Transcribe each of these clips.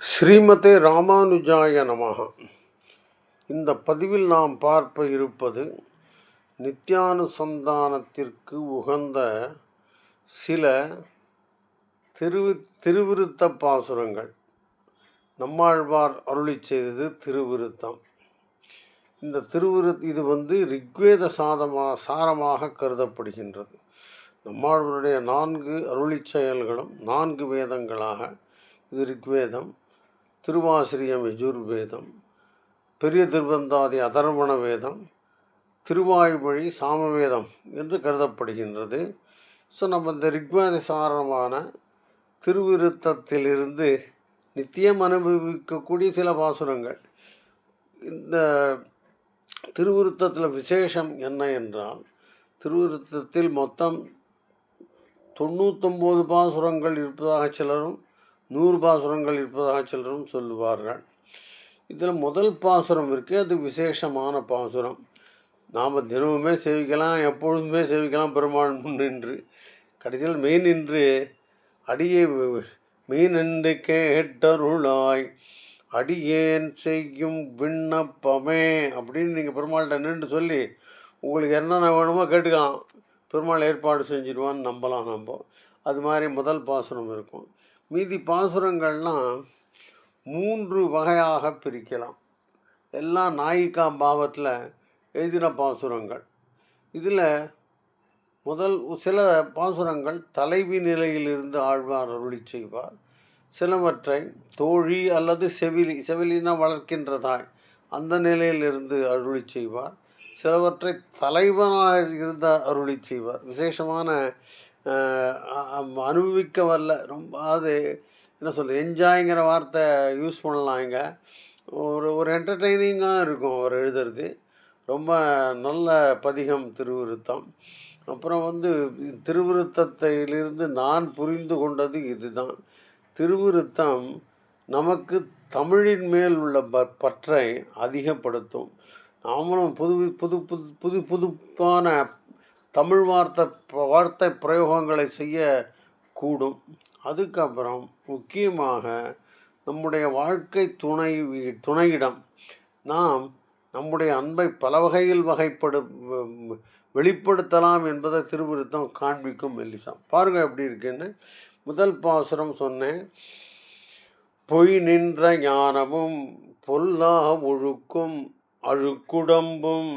ஸ்ரீமதே ராமானுஜாய நமஹ. இந்த பதிவில் நாம் பார்க்க இருப்பது நித்தியானுசந்தானத்திற்கு உகந்த சில திருவிருத்த பாசுரங்கள். நம்மாழ்வார் அருளி செய்தது திருவிருத்தம். இந்த இது ரிக்வேத சாரமாக கருதப்படுகின்றது. நம்மாழ்வாருடைய 4 அருளி செயல்களும் 4 வேதங்களாக. இது ரிக்வேதம், திருவாசிரியம் யஜுர்வேதம், பெரிய திருவந்தாதி அதர்வண வேதம், திருவாய்மொழி சாமவேதம் என்று கருதப்படுகின்றது. நம்ம இந்த ரிக்வேத சாரமான திருவிருத்தத்திலிருந்து நித்தியம் அனுபவிக்கக்கூடிய சில பாசுரங்கள். இந்த திருவிருத்தத்தில் விசேஷம் என்ன என்றால், திருவிருத்தத்தில் மொத்தம் 99 பாசுரங்கள் இருப்பதாக சிலரும் 100 பாசுரங்கள் இருப்பதாக சிலரும் சொல்லுவார்கள். இதில் முதல் பாசுரம் இருக்குது, அது விசேஷமான பாசுரம். நாம் தினமுமே சேவிக்கலாம், எப்பொழுதுமே சேவிக்கலாம் பெருமாள் முன் நின்று. கடைசியில் மெய் நின்று அடியே மெய் நின்று கேட்டருளாய் அடியேன் செய்யும் விண்ணப்பமே அப்படின்னு நீங்கள் பெருமாள்கிட்ட நின்று சொல்லி உங்களுக்கு என்னென்ன வேணுமோ கேட்டுக்கலாம். பெருமாள் ஏற்பாடு செஞ்சிடுவான்னு நம்பலாம். அது மாதிரி முதல் பாசுரம் இருக்கும். மீதி பாசுரங்கள்லாம் 3 வகையாக பிரிக்கலாம். எல்லாம் நாயிகா பாவத்தில் எழுதின பாசுரங்கள். இதில் முதல் சில பாசுரங்கள் தலைவி நிலையிலிருந்து ஆழ்வார் அருளி செய்வார். சிலவற்றை தோழி அல்லது செவிலினா வளர்க்கின்றதாய் அந்த நிலையிலிருந்து அருளி செய்வார். சிலவற்றை தலைவனாக இருந்த அருளி செய்வார். விசேஷமான அனுபவிக்க வரல, ரொம்ப அது என்ன சொல்கிறது, என்ஜாய்ங்கிற வார்த்தை யூஸ் பண்ணலாம். இங்கே ஒரு என்டர்டெய்னிங்காக இருக்கும் அவர் எழுதுறது. ரொம்ப நல்ல பதிகம் திருவிருத்தம். அப்புறம் திருவிருத்தத்திலிருந்து நான் புரிந்து கொண்டது இதுதான். திருவிருத்தம் நமக்கு தமிழின் மேல் உள்ள பற்றை அதிகப்படுத்தும். நாமளும் புதுப்பான தமிழ் வார்த்தை பிரயோகங்களை செய்ய கூடும். அதுக்கப்புறம் முக்கியமாக நம்முடைய வாழ்க்கை துணையிடம் நாம் நம்முடைய அன்பை பல வகையில் வெளிப்படுத்தலாம் என்பதை திருவிருத்தம் காண்பிக்கும் மெல்லிசாம். பாருங்கள் எப்படி இருக்குன்னு. முதல் பாசுரம் சொன்னேன். பொய் நின்ற ஞானமும் பொல்லா ஒழுக்கும் அழுக்குடம்பும்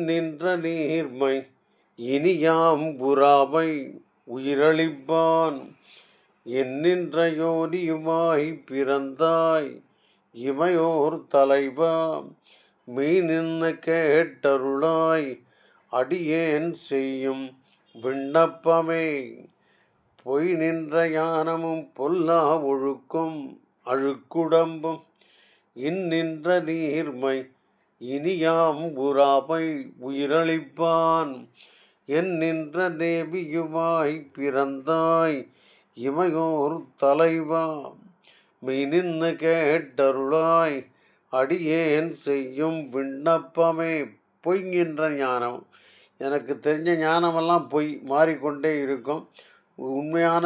நின்ற நீர்மை இனியாம் புறாமை உயிரளிப்பான் நின்ற யோனியுமாய் பிறந்தாய் இமையோர் தலைவா மெய் நின்று கேட்டருளாய் அடியேன் செய்யும் விண்ணப்பமே. பொய் நின்ற ஞானமும் பொல்லா ஒழுக்கும் அழுக்குடம்பும் நின்ற நீர்மை இனியாம் புறாமை உயிரளிப்பான் நின்ற தேவியுமாய் பிறந்தாய் இமையோர் தலைவா மெய் நின்று கேட்டருளாய் அடியேன் செய்யும் விண்ணப்பமே. பொய்கின்ற ஞானம், எனக்கு தெரிஞ்ச ஞானமெல்லாம் பொய், மாறிக்கொண்டே இருக்கும். உண்மையான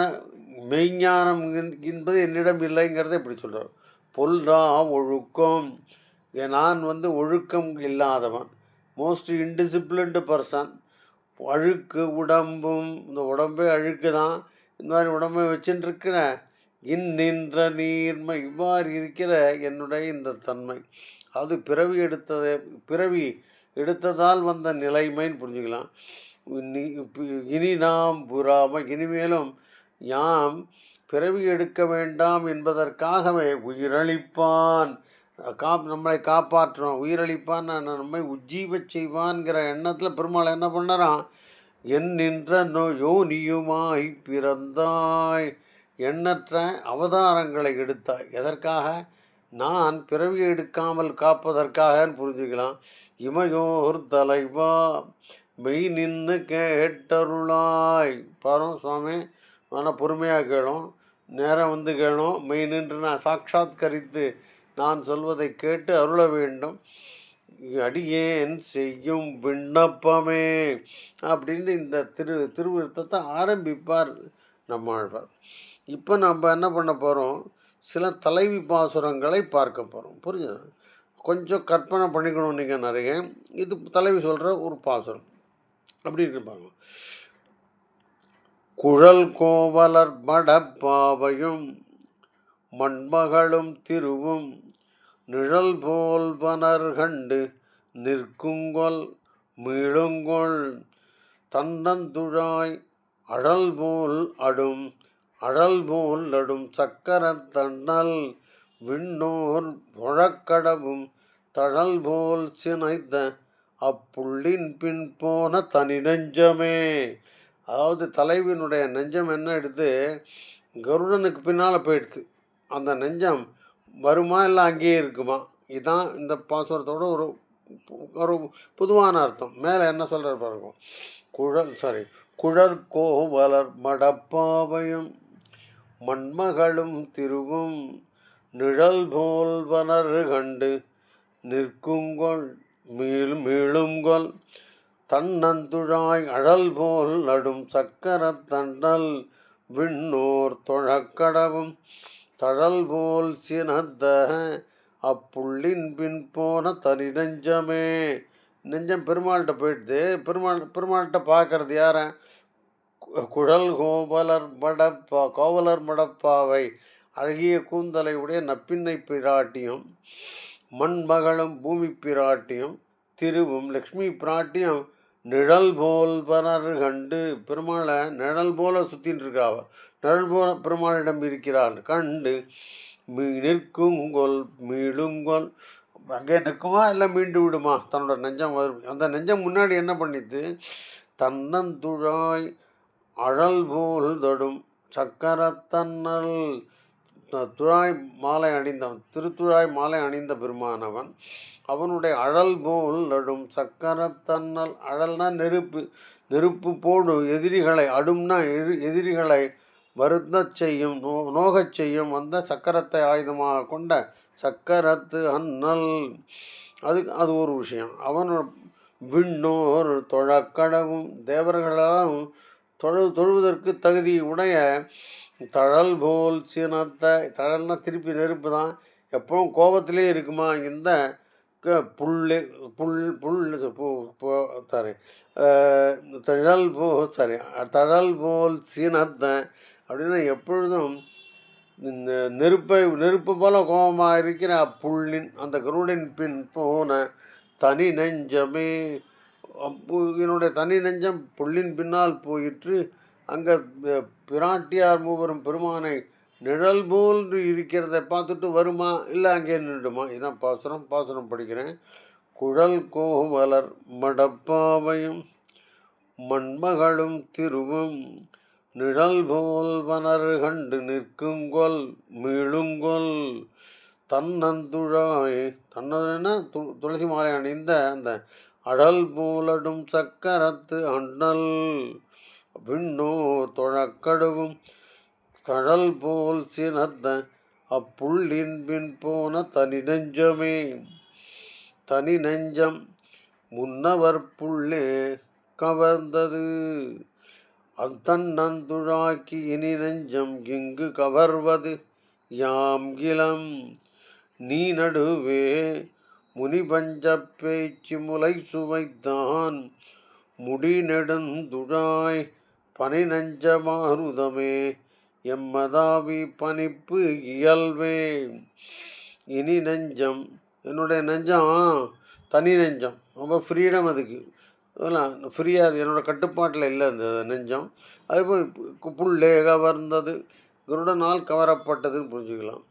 மெய்ஞானம் என்பது என்னிடம் இல்லைங்கிறத இப்படி சொல்கிறார். பொல்லா ஒழுக்கம், நான் ஒழுக்கம் இல்லாதவன், மோஸ்ட் இன்டிசிப்ளின்டு பர்சன். அழுக்கு உடம்பும், இந்த உடம்பே அழுக்கு தான். இந்த மாதிரி உடம்பை வச்சுட்டுருக்கிற நின்ற நீர்மை, இவ்வாறு இருக்கிற என்னுடைய இந்த தன்மை, அது பிறவி எடுத்ததால் வந்த நிலைமைன்னு புரிஞ்சுக்கலாம். இனி நாம் புறாமை, இனிமேலும் யாம் பிறவி எடுக்க வேண்டாம் என்பதற்காகவே உயிரளிப்பான், நம்மளை காப்பாற்றணும், உயிரளிப்பான், நம்மை உஜ்ஜீவ செய்வான்கிற எண்ணத்தில் பெருமாள் என்ன பண்ணறான், நின்ற யோனியுமாய் பிறந்தாய், எண்ணற்ற அவதாரங்களை எடுத்தாய். எதற்காக? நான் பிறவி எடுக்காமல் காப்பதற்காகன்னு புரிஞ்சுக்கலாம். இமையோர் தலைவா மெய் நின்று கேட்டருளாய். பாரும் சுவாமி, ஆனால் பொறுமையாக கேளும், நேரம் கேளும். மெய் நின்று நான் சாட்சாத்கரித்து நான் சொல்வதை கேட்டு அருள வேண்டும். அடியேன் செய்யும் விண்ணப்பமே அப்படின்னு இந்த திருவிருத்தத்தை ஆரம்பிப்பார் நம்மாழ்வார். இப்போ நம்ம என்ன பண்ண போகிறோம், சில தலைவி பாசுரங்களை பார்க்க போகிறோம். புரிஞ்சுது? கொஞ்சம் கற்பனை பண்ணிக்கணும் நீங்கள் நிறைய. இது தலைவி சொல்கிற ஒரு பாசுரம் அப்படி இருப்பாங்க. குழல் கோவலர் மடப்பாவையும் மண்மகளும் திருவும் நிழல் போல் வனர் கண்டு நிற்குங்கொல் மீளுங்கொள் தன்னந்துழாய் அழல் போல் அடும் சக்கரத் தண்ணல் விண்ணோர் முழக்கடவும் தழல் போல் சினைத்த அப்புள்ளின் பின் போன தனி நெஞ்சமே. அதாவது தலைவியினுடைய நெஞ்சம் என்ன எடுத்து கருடனுக்கு பின்னால் போயிடுது. அந்த நெஞ்சம் வருமா இல்லை அங்கேயே இருக்குமா? இதுதான் இந்த பாசுரத்தோட ஒரு பொதுவான அர்த்தம். மேலே என்ன சொல்கிற பாருங்க. குழற்கோவலர் மடப்பாவையும் மண்மகளும் திருவும் நிழல் போல் வனர் கண்டு நிற்குங்கொள் மீளுங்கொல் தன்னந்துழாய் அழல் போல் நடும் சக்கரத் தண்டல் விண்ணோர் தொழக்கடவும் தழல் போல் சினத்த அப்புள்ளின் பின் போன தனி நெஞ்சமே. நெஞ்சம் பெருமாள்கிட்ட போயிடுது. பெருமாள்கிட்ட பார்க்கறது யார? கோவலர் மடப்பாவை அழகிய கூந்தலை உடைய நப்பின்னை பிராட்டியும் மண்மகளும் பூமி பிராட்டியும் திருவும் லக்ஷ்மி பிராட்டியும் நிழல் போல் வனர் கண்டு பெருமாளை நிழல் போல சுற்றின்னு இருக்காவ. நிழல் போல பெருமாளிடம் இருக்கிறாள் கண்டு நிற்குங்கொல் மீளுங்கொல். அங்கே நிற்குமா இல்லை மீண்டு விடுமா? தன்னோட நெஞ்சம் வரும். அந்த நெஞ்சம் முன்னாடி என்ன பண்ணித்து? தன்னந்துழாய் அழல் போல் தொடும் சக்கரத்தன்னல். துழாய் மாலை அணிந்தவன், திருத்துழாய் மாலை அணிந்த பெருமானவன். அவனுடைய அழல் போல் நடும் சக்கரத்தன்னல். அழல்னா நெருப்பு போடு எதிரிகளை, அடும்னா எதிரிகளை வருத்தச் செய்யும், நோகச் செய்யும் அந்த சக்கரத்தை ஆயுதமாக கொண்ட சக்கரத்து அன்னல். அது ஒரு விஷயம். அவன் விண்ணோர் தொழக்கடவும் தேவர்களாலும் தொழுவதற்கு தகுதி உடைய தழல் போல் சினத்த. தழல்னா திருப்பி நெருப்பு தான், எப்பவும் கோபத்திலே இருக்குமா? இந்த தழல் போல் சினத்த அப்படின்னா எப்பொழுதும் இந்த நெருப்பு போல கோபமாக இருக்கிற அப்புள்ளின் அந்த கருடின் பின் போன தனி நெஞ்சமே. என்னுடைய தனி நெஞ்சம் புள்ளின் பின்னால் போயிற்று. அங்கே பிராட்டியார் மூவரும் பெருமானை நிழல் போல் இருக்கிறத பார்த்துட்டு வருமா இல்லை அங்கே நின்றுடுமா? இதுதான் பாசுரம் படிக்கிறேன். குழல் கோவலர் மடப்பாவையும் மண்மகளும் திருவும் நிழல் போல் வனர் கண்டு நிற்குங்கொல் மீளுங்கொல் தன்னந்துழாய். தன்னதுன்னா துளசி மாலை அணிந்த அந்த அழல் போலடும் சக்கரத்து அண்ணல் விண்ணோ தொழக்கடுவும் தழல் போல் சினத்த அப்புள்ளின் பின் போன தனி நெஞ்சமே. தனி நெஞ்சம் முன்னவர் புள்ளே கவர்ந்தது அத்தன்னந்துழாக்கி இனி நெஞ்சம் இங்கு கவர்வது யாம் கிளம் நீ நடுவே முனிபஞ்ச பேச்சு முலை சுவைத்தான் முடி நெடுந்துழாய் பனி நெஞ்ச மாருதமே எம்மதாவி பனிப்பு இயல்வே. இனி நெஞ்சம் என்னுடைய நெஞ்சம் தனி நெஞ்சம், ரொம்ப ஃப்ரீடம். அதுக்கு ஃப்ரீயாக என்னோடய கட்டுப்பாட்டில் இல்லை அந்த நெஞ்சம். அதுபோல் புள்ளே கவர்ந்தது கருடனால் கவரப்பட்டதுன்னு புரிஞ்சுக்கலாம்.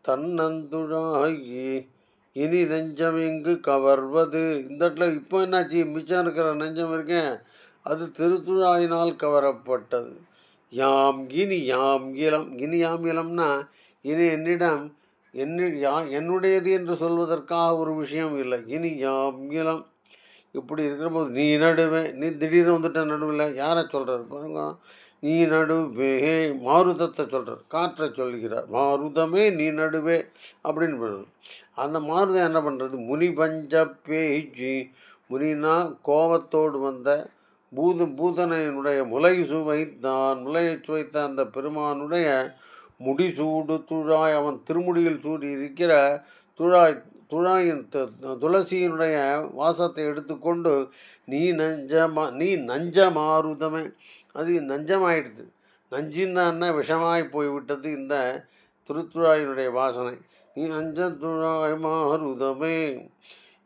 தன்னந்துழாகி இனி நெஞ்சம் இங்கு கவர்வது. இந்த இடத்துல இப்போ என்னாச்சு? மிச்சம் இருக்கிற நெஞ்சம் இருக்கேன் அது திருத்துழாயினால் கவரப்பட்டது. யாம் இளம். இனி யாம் இளம்னா இனி என்னிடம் என்னுடையது என்று சொல்வதற்காக ஒரு விஷயம் இல்லை. இனி யாம் இளம். இப்படி இருக்கிற போது நீ நடுவே, நீ திடீர்னு வந்துட்ட நடுவில். யாரை சொல்கிறார் பாருங்க? நீ நடுவே மாருதத்தை சொல்கிறார், காற்றை சொல்கிறார். மாருதமே நீ நடுவே அப்படின்னு பண்ணுறது. அந்த மாருதம் என்ன பண்ணுறது? முனி பஞ்ச பேச்சு. முனினா கோபத்தோடு வந்த பூதனையினுடைய முலையை சுவைத்த அந்த பெருமானுடைய முடிசூடு துழாய், அவன் திருமுடியில் சூடி இருக்கிற துழாய், துழாயின் துளசியினுடைய வாசத்தை எடுத்துக்கொண்டு நீ நஞ்சமாருதமே, அது நஞ்சமாயிடுது. நஞ்சின்னா விஷமாய் போய்விட்டது இந்த திருத்துழாயினுடைய வாசனை. நீ நஞ்சத்துழாய் மாருதமே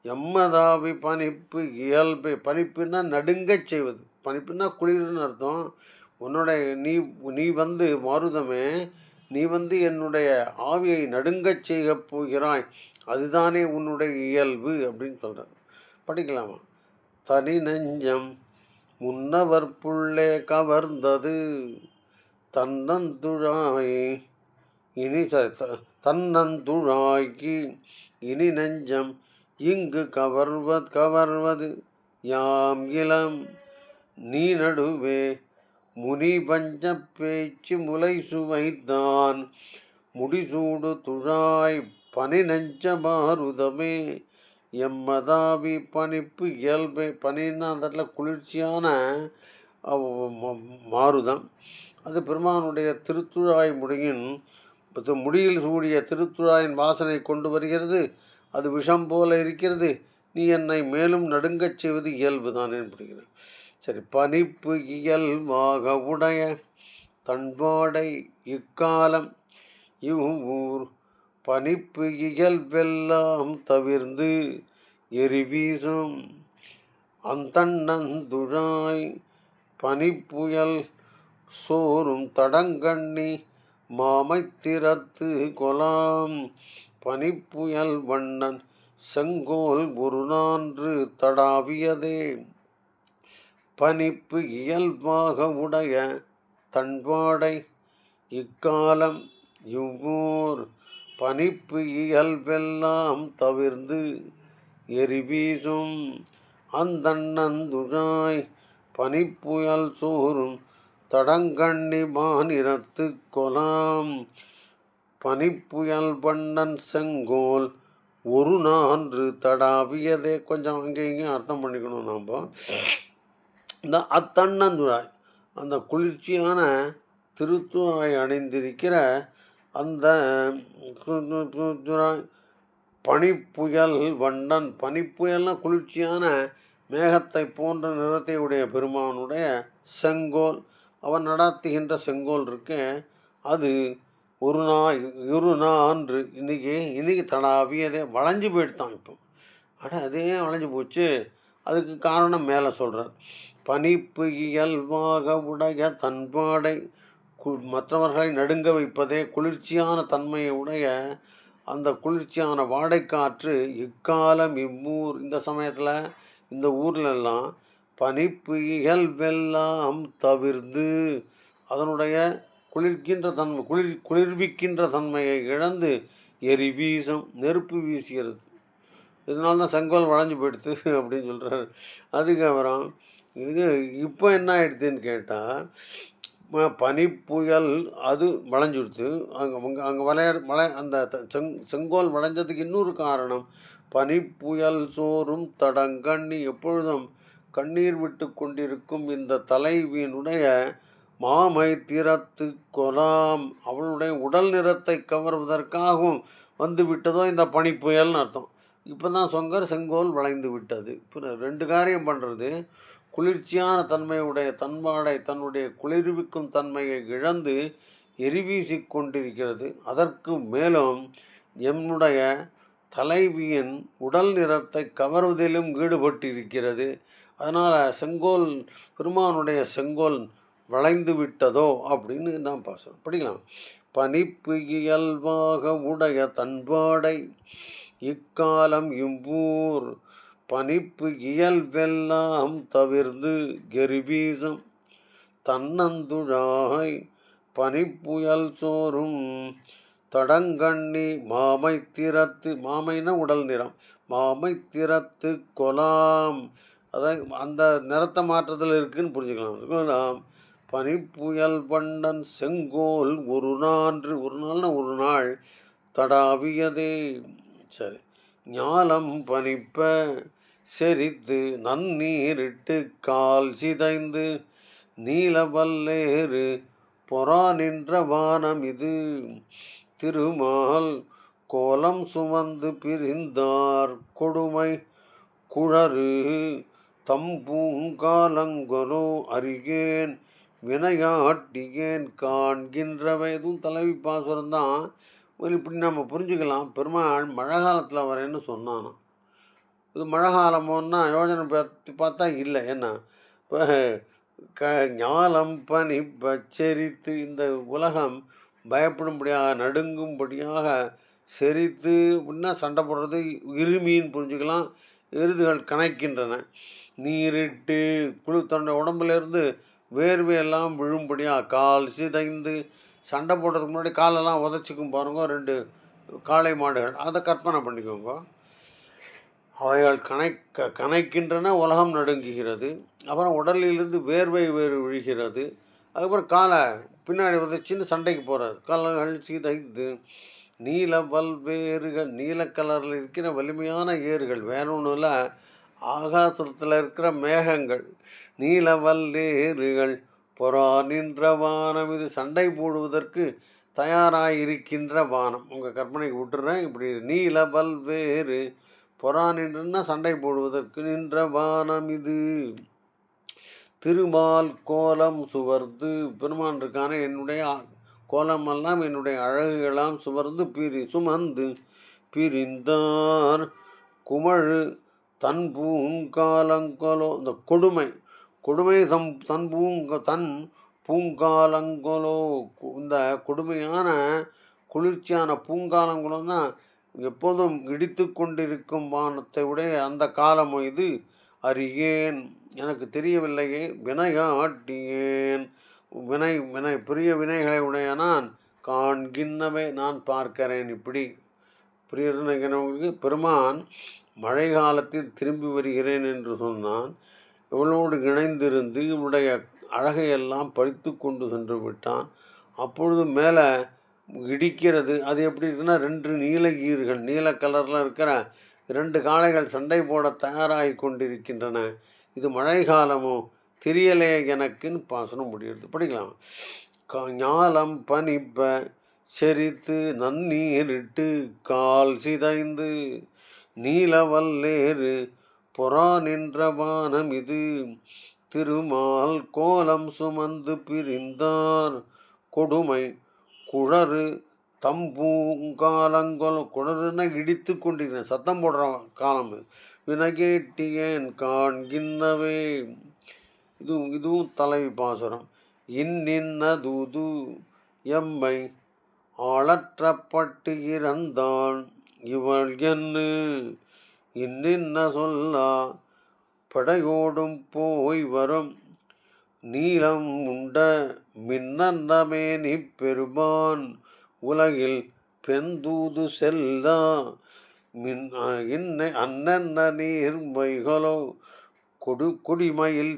எம்மதாவி பனிப்பு இயல்பே. பனிப்புன்னா நடுங்கச் செய்வது, பனிப்புன்னா குளிர்னு அர்த்தம். உன்னுடைய நீ வந்து மாருதமே, நீ வந்து என்னுடைய ஆவியை நடுங்கச் செய்ய போகிறாய், அதுதானே உன்னுடைய இயல்பு அப்படின்னு சொல்கிறார். படிக்கலாமா? தனி நெஞ்சம் முன்னவர் புள்ளே கவர்ந்தது தன்னந்துழாய் இனி தன்னந்துழாய்க்கு இனி நெஞ்சம் இங்கு கவர்வது யாம் இளம் நீ நடுவே முனி பஞ்ச பேச்சு முலை சுவைத்தான் முடிசூடு துழாய் பனி நெஞ்ச மாருதமே எம்மதாவி பனிப்பு இயல்பே. பனின்னா அந்த இடத்துல குளிர்ச்சியான மாருதம். அது பெருமானுடைய திருத்துழாய் முடியில் சூடிய திருத்துழாயின் வாசனை கொண்டு வருகிறது. அது விஷம் போல இருக்கிறது. நீ என்னை மேலும் நடுங்கச் செய்வது இயல்பு தான் என்படுகிறேன். சரி. பனிப்பு இயல்பாக உடைய தன்பாடை இக்காலம் இவ்வூர் பனிப்பு இயல்பெல்லாம் தவிர்ந்து எரிவீசும் அந்தண்ணந்துழாய் பனிப்புயல் சோறும் தடங்கண்ணி மாமைத்திறத்து கொலாம் பனிப்புயல் வண்ணன் செங்கோல் ஒரு நான்று தடாவியதே. பனிப்பு இயல்பாக உடைய தன்பாடை இக்காலம் இவ்வூர் பனிப்பு இயல்பெல்லாம் தவிர்ந்து எரிவீசும் அந்தண்ணந்துழாய் பனிப்புயல் சோறும் தடங்கண்ணி மாநிறத்து கொலாம் பனிப்புயல் வண்ணன் செங்கோல் ஒரு நான்று தடாவியதே. கொஞ்சம் அங்கே இங்கேயும் அர்த்தம் பண்ணிக்கணும் நாம். இந்த அத்தண்ணந்துழாய், அந்த குளிர்ச்சியான திருத்துழாய் அணிந்திருக்கிற அந்த பனிப்புயல் வண்ணன், பனிப்புயல்னா குளிர்ச்சியான மேகத்தை போன்ற நிறத்தை உடைய பெருமானுடைய செங்கோல், அவன் நடாத்துகின்ற செங்கோல் இருக்கு, அது ஒரு நான்று இன்னைக்கு தடாவியதே வளைஞ்சு போயிடுத்தான். இப்போ அதே வளைஞ்சு போச்சு. அதுக்கு காரணம் மேலே சொல்கிறார். பனிப்பு இயல்பாக உடைய தன்பாடை, மற்றவர்களை நடுங்க வைப்பதே குளிர்ச்சியான தன்மையை உடைய அந்த குளிர்ச்சியான வாடைக்காற்று இக்காலம் இவ்வூர், இந்த சமயத்தில் இந்த ஊர்லெல்லாம் பனிப்பு இயல்பெல்லாம் தவிர்ந்து அதனுடைய குளிர்விக்கின்ற தன்மையை இழந்து எரிவீசும், நெருப்பு வீசுகிறது. இதனால தான் செங்கோல் வளைஞ்சு போயிடுது அப்படின்னு சொல்கிறார். அதுக்கப்புறம் இது இப்போ என்ன ஆயிடுதுன்னு கேட்டால், பனிப்புயல் அது வளைஞ்சுடுத்து. அங்கே அந்த செங்கோல் வளைஞ்சதுக்கு இன்னொரு காரணம், பனிப்புயல் சோறும் தடங்கண்ணி, எப்பொழுதும் கண்ணீர் விட்டு கொண்டிருக்கும் இந்த தலைவியினுடைய மாமை திறத்து கொலாம், அவளுடைய உடல் நிறத்தை கவர்வதற்காகவும் வந்து விட்டதோ இந்த பனிப்புயல்னு அர்த்தம். இப்போ தான் செங்கோல் வளைந்து விட்டது. இப்போ 2 காரியம் பண்ணுறது. குளிர்ச்சியான தன்மையுடைய தன்பாடை தன்னுடைய குளிர்விக்கும் தன்மையை இழந்து எரிவீசி கொண்டிருக்கிறது. அதற்கு மேலும் என்னுடைய தலைவியின் உடல் நிறத்தை கவர்வதிலும் ஈடுபட்டிருக்கிறது. அதனால் செங்கோல், பெருமானுடைய செங்கோல் வளைந்து விட்டதோ அப்படின்னு தான் பாசனம் படிக்கலாம். பனிப்பு இயல்பாக உடைய தன்பாடை இக்காலம் இவ்வூர் பனிப்பு இயல்பெல்லாம் தவிர்ந்து எரிவீசும் தன்னந்துழாய் பனிப்புயல் சோறும் தடங்கண்ணி மாமை திறத்து, மாமைன்னா உடல் நிறம், மாமை திறத்து கொலாம், அதாவது அந்த நிறத்தை மாற்றத்தில் இருக்குதுன்னு புரிஞ்சுக்கலாம். பனிப்புயல் வண்ணன் செங்கோல் ஒரு நாள்னா ஒரு நாள் தடாவியதே. சரி. ஞாலம் பனிப்ப செறித்து நன்னீரிட்டு கால் சிதைந்து நீலவல்லேறு பொறா நின்ற வானம் இது. திருமால் கோலம் சுமந்து பிரிந்தார் கொடுமை குழறு தம்பூங்காலங்கொலோ அறிகேன் வினையாட்டியேன் காண்கின்றவை. இதுவும் தலைவி பாசுரம் தான். இப்படி நம்ம புரிஞ்சுக்கலாம். பெருமாள் மழை காலத்தில் வரேன்னு சொன்னானாம். இது மழை காலமோன்னா யோஜனை பார்த்தா இல்லை. என்ன இப்போ ஞாலம் பனி பச்சரித்து இந்த உலகம் பயப்படும்படியாக நடுங்கும்படியாக செரித்து அப்படின்னா சண்டை போடுறது இருமின்னு புரிஞ்சுக்கலாம். எருதுகள் கணைக்கின்றன. நீரிட்டு தன்னுடைய உடம்புலேருந்து வேர்வையெல்லாம் விழும்படியாக கால் சிதைந்து சண்டை போடுறதுக்கு முன்னாடி காலெல்லாம் உதச்சிக்கும் பாருங்க 2 காளை மாடுகள். அதை கற்பனை பண்ணிக்கோங்க. அவைகள் கனைக்கின்றன, உலகம் நடுங்குகிறது. அப்புறம் உடலிலிருந்து வேர்வை விழுகிறது. அதுக்கப்புறம் காலை பின்னாடி உதச்சின்னு சண்டைக்கு போகிறது. கால்கள் சிதைந்து நீல வல்வேறுகள், நீல கலரில் இருக்கிற வலிமையான ஏறுகள், வேற ஒன்றும் இல்லை, ஆகாசத்தில் இருக்கிற மேகங்கள். நீல வல்லேறுகள் பொறா நின்ற வானம் இது சண்டை போடுவதற்கு தயாராகிருக்கின்ற வானம். உங்கள் கற்பனைக்கு விட்டுறேன். இப்படி நீல வல்வேறு பொறா நின்றுன்னா சண்டை போடுவதற்கு நின்ற வானம் இது. திருமால் கோலம் சுவர்ந்து பெருமான் இருக்கான என்னுடைய கோலமெல்லாம் என்னுடைய அழகுகளாம் சுமர்ந்து சுமந்து பிரிந்தார் குமழு தன் பூங்காலங்கொலோ. இந்த கொடுமை தன் பூங்காலங்கொலோ. இந்த கொடுமையான குளிர்ச்சியான பூங்காலங்கொலோன்னா எப்போதும் இடித்து கொண்டிருக்கும் வானத்தை உடைய அந்த காலம் இது. அறியேன் எனக்கு தெரியவில்லையே. வினையாட்டியேன் பெரிய வினைகளை உடைய நான் காண்கின்றவை நான் பார்க்கிறேன். இப்படி பிரியர்களுக்கு பெருமான் மழை காலத்தில் திரும்பி வருகிறேன் என்று சொன்னான். இவளோடு இணைந்திருந்து இவளுடைய அழகையெல்லாம் பறித்து கொண்டு சென்று விட்டான். அப்பொழுது மேலே இடிக்கிறது. அது எப்படி இருக்குன்னா 2 நீலகீர்கள், நீல கலரில் இருக்கிற 2 காளைகள் சண்டை போட தயாராகி கொண்டிருக்கின்றன. இது மழை காலமோ தெரியலையே எனக்குன்னு பாசனம் முடியுது. படிக்கலாம். ஞாலம் பனிப்ப செரித்து நன்னீரிட்டு கால் சிதைந்து நீலவல்லேறு பொறா நின்ற வானம் இது. திருமால் கோலம் சுமந்து பிரிந்தார் கொடுமை குழறு தம்பூங்காலங்கொலோ. குழறுன்னா இடித்து கொண்டிருக்கிறேன், சத்தம் போடுற காலம். வினகேட்டியேன் காண்கின்றவே. இதுவும் தலைவி பாசுரம். இன்னின்ன தூது எம்மை ஆளற்றப்பட்டு இறந்தாள் இவள் என்று இன்னின்ன சொல்லா படையோடும் போய் வரும் நீலம் உண்ட மின்னந்தமேனி பெருமான் உலகில் பெண்தூது செல்லா அன்னன்ன நீர்மைகளோ குடிமயில்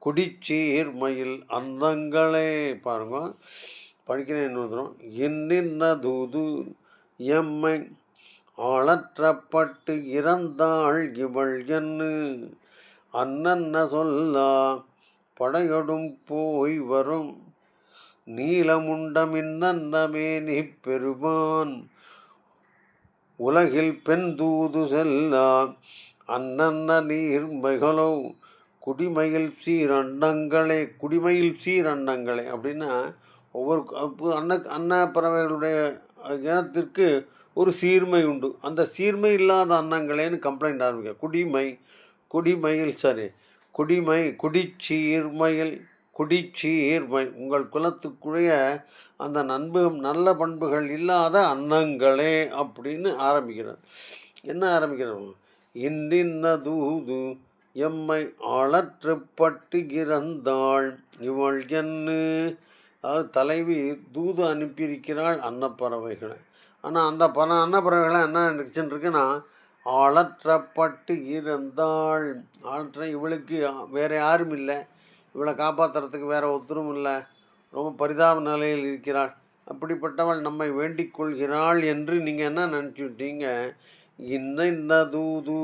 குடிச்சீர்மயில் அந்தங்களே. பாருங்க, படிக்கிறேன் இன்னொருத்தரும். இன்னின்ன தூது எம்மை ஆளற்றப்பட்டு இறந்தாள் இவள் என்று அன்னன்ன சொல்லா படையொடும் போய் வரும் நீலமுண்டமின்னந்தமேனி பெருமான் உலகில் பெண் தூது செல்லா அன்னன்ன நீர்மைகளோ குடிமயில் சீரண்டங்களே. குடிமயில் சீரண்டங்களே அப்படின்னா ஒவ்வொரு அன்ன பறவைகளுடைய இனத்திற்கு ஒரு சீர்மை உண்டு. அந்த சீர்மை இல்லாத அன்னங்களேன்னு கம்ப்ளைண்ட் ஆரம்பிக்க. குடிச்சீர்மை உங்கள் குலத்துக்குரிய அந்த நல்ல பண்புகள் இல்லாத அன்னங்களே அப்படின்னு ஆரம்பிக்கிறார். என்ன ஆரம்பிக்கிறோம்? இன்னின்ன தூது எம்மை ஆளற்றுப்பட்டு இறந்தாள் இவள் என்று. அதாவது தலைவி தூது அனுப்பியிருக்கிறாள் அன்னப்பறவைகளை. ஆனால் அந்த அன்னப்பறவைகளை என்ன நினச்சிட்டுருக்குன்னா ஆளற்றப்பட்டு இறந்தாள். இவளுக்கு வேறு யாரும் இல்லை, இவளை காப்பாற்றுறதுக்கு வேறு ஒருத்தரும் இல்லை, ரொம்ப பரிதாப நிலையில் இருக்கிறாள். அப்படிப்பட்டவள் நம்மை வேண்டிக் கொள்கிறாள் என்று நீங்கள் என்ன நினச்சிவிட்டீங்க? இந்த தூது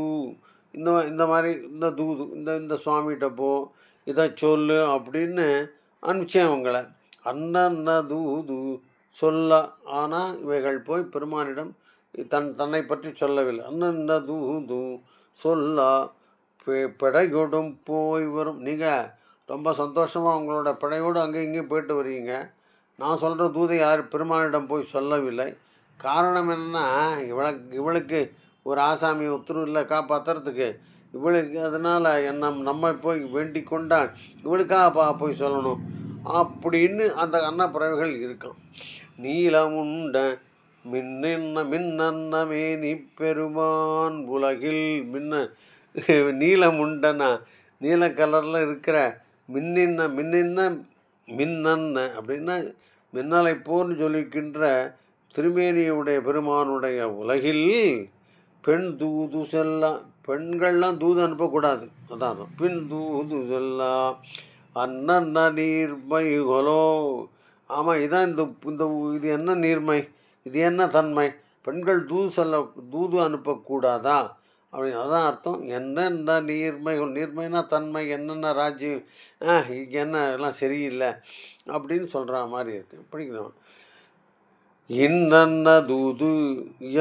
இந்த மாதிரி இந்த தூது இந்த சுவாமிகிட்ட போ, இதை சொல்லு அப்படின்னு அனுப்பிச்சேன் அவங்கள. அன்னன்ன தூது சொல்ல. ஆனால் இவைகள் போய் பெருமானிடம் தன்னை பற்றி சொல்லவில்லை. அன்னன்ன தூது சொல்ல படையொடும் போய் வரும். நீங்கள் ரொம்ப சந்தோஷமாக உங்களோட படையோடு அங்கே இங்கேயும் போயிட்டு வரீங்க. நான் சொல்கிற தூதை யார் பெருமானிடம் போய் சொல்லவில்லை. காரணம் என்னென்னா, இவளுக்கு ஒரு ஆசாமி உத்தரவு இல்லை காப்பாற்றுறதுக்கு. இவளுக்கு அதனால் நம்ம போய் வேண்டிக் கொண்டால் இவளுக்காக போய் சொல்லணும் அப்படின்னு அந்த அன்னப்பறவைகள் இருக்கான். நீலமுண்ட மின்னன்னமே நீ பெருமான் உலகில் நீலமுண்டனா நீல கலரில் இருக்கிற மின்னன்ன அப்படின்னா மின்னலை போர்னு சொல்லிக்கின்ற திருமேனியுடைய பெருமானுடைய உலகில் பெண் தூது செல்லா. பெண்கள்லாம் தூது அனுப்பக்கூடாது. அதான் பின் தூது செல்லா அன்னன்ன நீர்மைகளோ. ஆமாம், இதான் இது என்ன நீர்மை, இது என்ன தன்மை? பெண்கள் தூது அனுப்பக்கூடாதா அப்படின்னு அதான் அர்த்தம். என்னென்ன நீர்மைகள், நீர்மைனா தன்மை, என்னென்ன ராஜ்யம், இங்கே என்ன எல்லாம் சரியில்லை அப்படின்னு சொல்கிற மாதிரி இருக்குது. படிக்கிறோம். இன்னன்ன தூது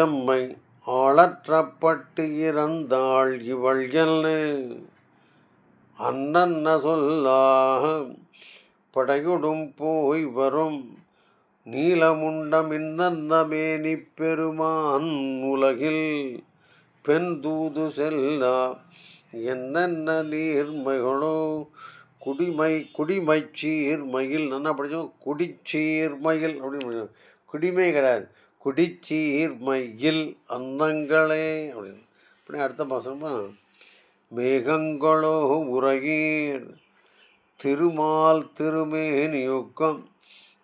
எம்மை ஆளற்றப்பட்டு இறந்தாள் இவள் என்ன அன்னன்ன சொல்லாக படையொடும் போய் வரும் நீலமுண்டம் இன்னன்ன மேனி பெருமான் உலகில் பெண் தூது செல்லா என்னென்ன நீர்மைகளோ குடிமை சீர்மையில். நல்லா படித்தோம். குடிச்சீர்மையில் அப்படின்னு படித்தோம். குடிமை கிடையாது, குடிச்சீர்மையில் அன்னங்களே அப்படின்னு. அப்படி அடுத்த பாசனமா மேகங்களோ உரையீர் திருமால் திருமேனியுக்கம்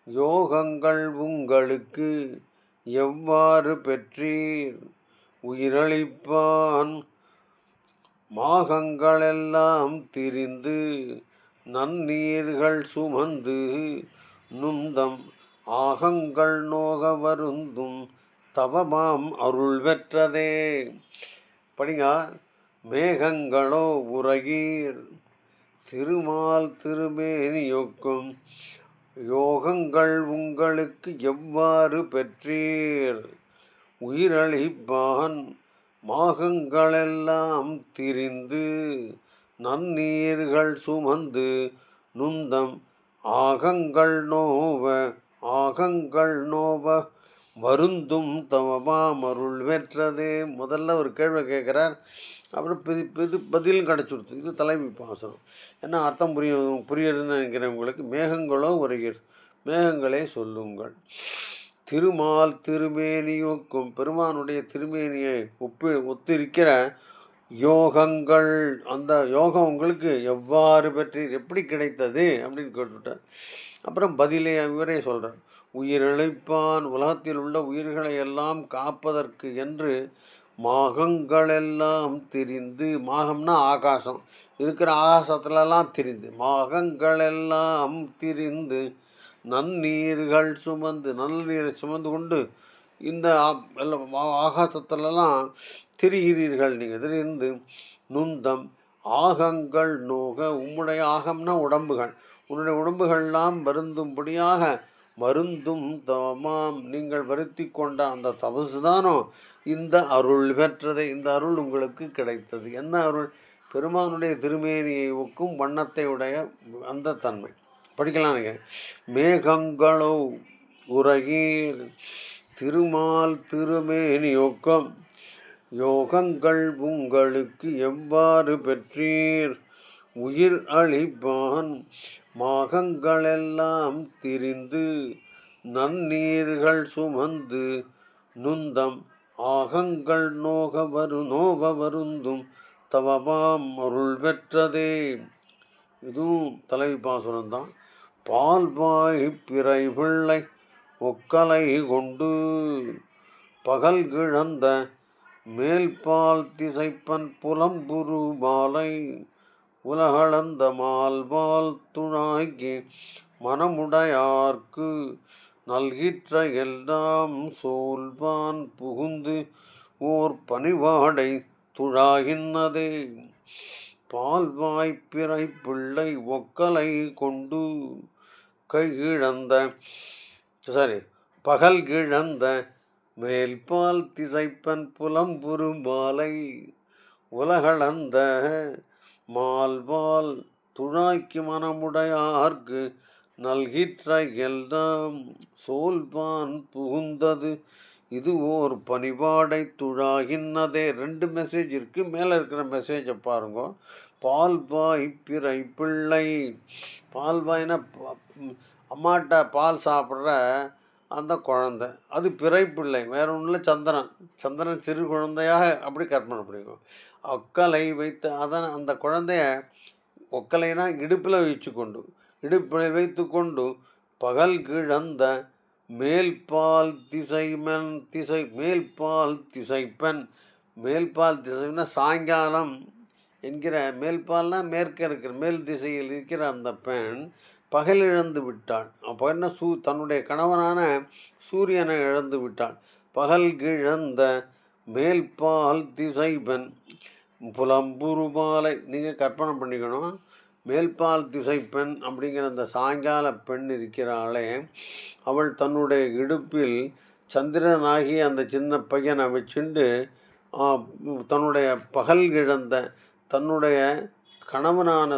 யோகங்கள் உங்களுக்கு எவ்வாறு பெற்றீர் உயிரளிப்பான் மாகங்களெல்லாம் திரிந்து நன்னீர்கள் சுமந்து நுந்தம் ஆகங்கள் நோக வருந்தும் தவமாம் அருள் பெற்றதே. படிங்க. மேகங்களோ உரையீர் திருமால் திருமேனியொக்கும் யோகங்கள் உங்களுக்கு எவ்வாறு பெற்றீர் உயிரளிப்பான் மாகங்களெல்லாம் திரிந்து நன்னீர்கள் சுமந்து நுந்தம் ஆகங்கள் நோவ வருந்தும் தவமாம் அருள் பெற்றதே. முதல்ல ஒரு கேள்வி கேட்குறார், அப்புறம் பதிலும் கிடச்சிடுது. இது தலைமை பாசனம். என்ன அர்த்தம் புரியுதுன்னு நினைக்கிறவங்களுக்கு. மேகங்களோ உரையீர், மேகங்களே சொல்லுங்கள். திருமால் திருமேனியுக்கும் பெருமானுடைய திருமேனியை ஒத்திருக்கிற யோகங்கள், அந்த யோகம் உங்களுக்கு எவ்வாறு பற்றி எப்படி கிடைத்தது அப்படின்னு கேட்டுவிட்டார். அப்புறம் பதிலே இவரே சொல்கிறார். உயிரிழைப்பான், உலகத்தில் உள்ள உயிர்களை எல்லாம் காப்பதற்கு என்று மாகங்களெல்லாம் திரிந்து, மாகம்னா ஆகாசம், இருக்கிற ஆகாசத்துலலாம் திரிந்து, மாகங்களெல்லாம் திரிந்து நன்னீர்கள் சுமந்து, நல்ல நீரை சுமந்து கொண்டு இந்த ஆகாசத்துலலாம் திரிகிறீர்கள் நீங்கள். திரிந்து நுந்தம் ஆகங்கள் நோக, உம்முடைய ஆகம்னா உடம்புகள், உன்னுடைய உடம்புகள்லாம் வருந்தும்படியாக வருந்தும் தவமாம் நீங்கள் வருத்தி கொண்ட அந்த தபசு தானோ இந்த அருள் பெற்றதை. இந்த அருள் உங்களுக்கு கிடைத்தது. என்ன அருள்? பெருமானுடைய திருமேனியை ஒக்கும் வண்ணத்தை உடைய அந்த தன்மை. படிக்கலாம். நீங்கள் மேகங்களோ உரையீர் திருமால் திருமேனியொக்கம் யோகங்கள் உங்களுக்கு எவ்வாறு பெற்றீர் உயிர் அளிப்பான் மாகங்களெல்லாம் திரிந்து நன்னீர்கள் சுமந்து நுந்தம் ஆகங்கள் நோக வருந்தும் தவமாம் அருள் பெற்றதே. இதுவும் தலைவி பாசுரம்தான். பால்வாய் பிறை பிள்ளை ஒக்கலை கொண்டு பகல் கிழந்த மேல்பால் திசைப்பன் புலம்புரு மாலை உலகளந்த மால்வால் துணாக்கி மனமுடையார்க்கு நல்கிற்ற எல்லாம் சோல்வான் புகுந்து ஓர் பனிவாடை துழாகின்னதே. பால்வாய்ப்பிறை பிள்ளை ஒக்கலை கொண்டு கை இழந்த சாரி பகல் கிழந்த மேல்பால் திசைப்பன் புலம்புரு மாலை உலகளந்த மால்வால் துழாய்க்கு மனமுடையார்க்கு நல்கிற்ற எல்லாம் சோல்வான் புகுந்தது இது ஓர் பனிவாடை துழாகின்னதே. 2 மெசேஜ் இருக்குது. மேலே இருக்கிற மெசேஜை பாருங்க. பால்பாய் பிறை பிள்ளை. பால்பாய்னா அம்மாட்ட பால் சாப்பிட்ற அந்த குழந்தை, அது பிறை பிள்ளை, வேற ஒன்றும் சந்திரன். சந்திரன் சிறு குழந்தையாக அப்படி கற்பனை பண்ணிக்கும். ஒக்கலை வைத்து அந்த குழந்தைய ஒக்கலைனா இடுப்பில் வச்சு கொண்டு, இடுப்பில் வைத்து கொண்டு பகல் கிழந்த மேல்பால் மேல்பால் திசைப்பெண். மேல்பால் திசைன்னா சாயங்காலம் என்கிற, மேல்பால்னா மேற்க இருக்கிற மேல் திசையில் இருக்கிற அந்த பெண் பகல் இழந்து விட்டாள். அப்போ என்ன, தன்னுடைய கணவனான சூரியனை இழந்து விட்டாள். பகல் கிழந்த மேல்பால் திசைப்பெண் புலம்புரு மாலை. நீங்கள் கற்பனை பண்ணிக்கணும், மேல்பால் திசை பெண் அப்படிங்கிற அந்த சாயங்கால பெண் இருக்கிறாளே, அவள் தன்னுடைய இடுப்பில் சந்திரனாகி அந்த சின்ன பையனை வச்சுண்டு தன்னுடைய பகல் இழந்த தன்னுடைய கணவனான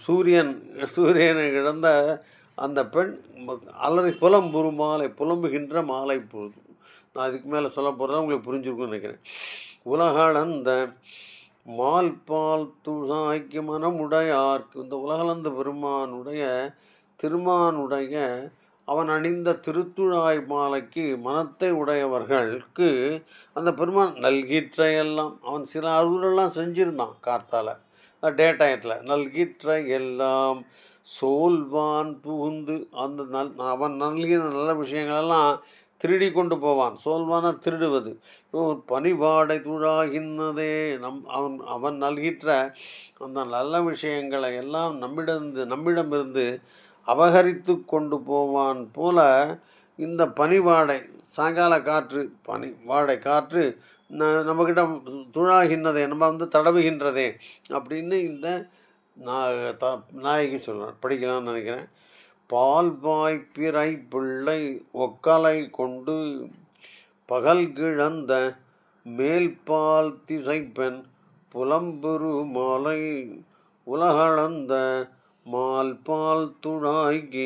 சூரியனை இழந்த அந்த பெண் அலறி புலம்புரு மாலை, புலம்புகின்ற மாலை பொழுது. நான் அதுக்கு மேலே சொல்ல போகிறதா உங்களுக்கு புரிஞ்சிருக்குன்னு நினைக்கிறேன். உலகளந்த மால்பால் துழாய்க்கு மனமுடையார்க்கு. இந்த உலகளந்த திருமானுடைய அவன் அணிந்த திருத்துழாய் மாலைக்கு மனத்தை உடையவர்களுக்கு அந்த பெருமான் நல்கிற்ற எல்லாம். அவன் சில அருளெல்லாம் செஞ்சிருந்தான் கார்த்தால, டே டயத்தில். நல்கிற்ற எல்லாம் சோல்வான் புகுந்து அந்த அவன் நல்கின நல்ல விஷயங்களெல்லாம் திருடி கொண்டு போவான். சோல்வான திருடுவது. பனிவாடை துழாகின்னதே. அவன் நல்கிற்ற அந்த நல்ல விஷயங்களை எல்லாம் நம்மிடமிருந்து அபகரித்து கொண்டு போவான் போல இந்த பனிவாடை, சாயங்கால காற்று, பனிவாடை காற்று நம்மக்கிட்ட துழாகின்றதே, நம்ம தடவுகின்றதே அப்படின்னு இந்த நாயகி சொல்கிறார். படிக்கலாம்னு நினைக்கிறேன். பால்பாய் பிறை பிள்ளை ஒக்கலை கொண்டு பகல் கிழந்த மேல்பால் திசைப்பெண் புலம்புரு மாலை உலகளந்த மால்பால் துழாய்க்கு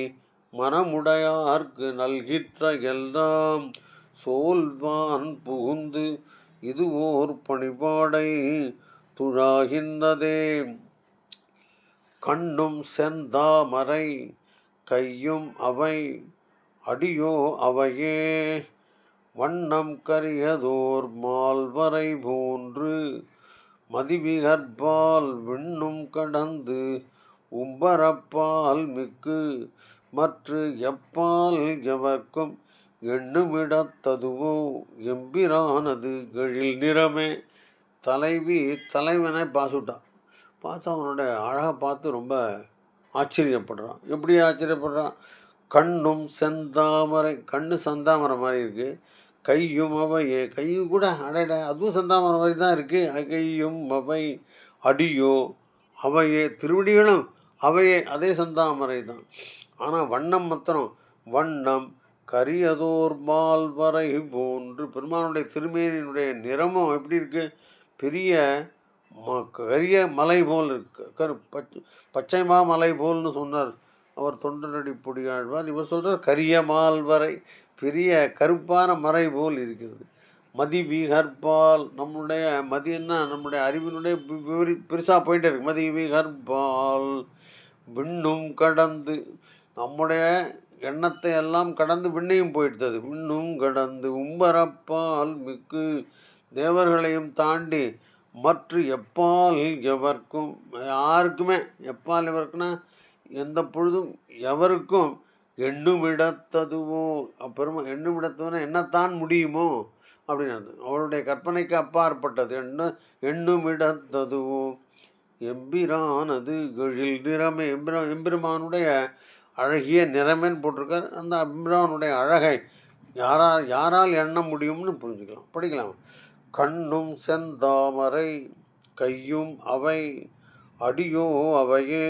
மனமுடையார்க்கு நல்கிற்ற எல்லாம் சோல்வான் புகுந்து இது ஓர் பணிபாடை துழாகின்றதே. கண்ணும் செந்தாமரை கையும் அவை அடியோ அவையே வண்ணம் கரியதோர் மால்வரை போன்று மதிவிகற்பால் விண்ணும் கடந்து உம்பரப்பால் மிக்கு மற்ற எப்பால் எவர்க்கும் எண்ணுமிடத்ததுவோ எம்பிரானது எழில் நிறமே. தலைவனை பார்த்துட்டான். பார்த்து அவனுடைய அழகை பார்த்து ரொம்ப ஆச்சரியப்படுறான். எப்படி ஆச்சரியப்படுறான்? கண்ணும் செந்தாமரை, கண்ணு செந்தாமரை மாதிரி இருக்குது. கையும் அவையே, கையும் கூட அடைட அதுவும் செந்தாமரை மாதிரி தான் இருக்குது. கையும் அவை அடியோ அவையே, திருவடிகளும் அவையே அதே செந்தாமரை தான். ஆனால் வண்ணம் மாத்திரம் வண்ணம் கரியதோர் மால்வரை போன்று. பெருமானுடைய திருமேனியினுடைய நிறமும் எப்படி இருக்குது? பெரிய கரிய மலை போல் இருக்கு. பச்சைமா மலை போல்னு சொன்னார் அவர் தொண்டரடி பொடியாழ்வார். இவர் சொல்கிறார் கரிய மால்வரை, பெரிய கருப்பான மறை போல் இருக்கிறது. மதிவிகற்பால், நம்முடைய மதின்னா நம்முடைய அறிவினுடைய பெருசாக போயிட்டே இருக்கு. மதிவிகற்பால் விண்ணும் கடந்து, நம்முடைய எண்ணத்தை எல்லாம் கடந்து விண்ணையும் போயிடுத்தது. விண்ணும் கடந்து உம்பரப்பால் மிக்கு, தேவர்களையும் தாண்டி மற்ற எப்பால் எவர்க்கும், யாருக்குமே எப்பால் எவருக்குன்னா எந்த பொழுதும் எவருக்கும் எண்ணுமிடத்ததுவோ, பெருமை எண்ணுமிடத்துவனா என்னத்தான் முடியுமோ அப்படின்னு அவளுடைய கற்பனைக்கு அப்பாற்பட்டது. எண்ணுமிடத்ததுவோ எம்பிரானது எழில் நிறமே. எம்பெருமானுடைய அழகிய நிறமேன்னு போட்டிருக்கார். அந்த எம்பிரானுடைய அழகை யாரால் எண்ண முடியும்னு புரிஞ்சுக்கலாம். படிக்கலாம். கண்ணும் செந்தாமரை கையும் அவை அடியோ அவையே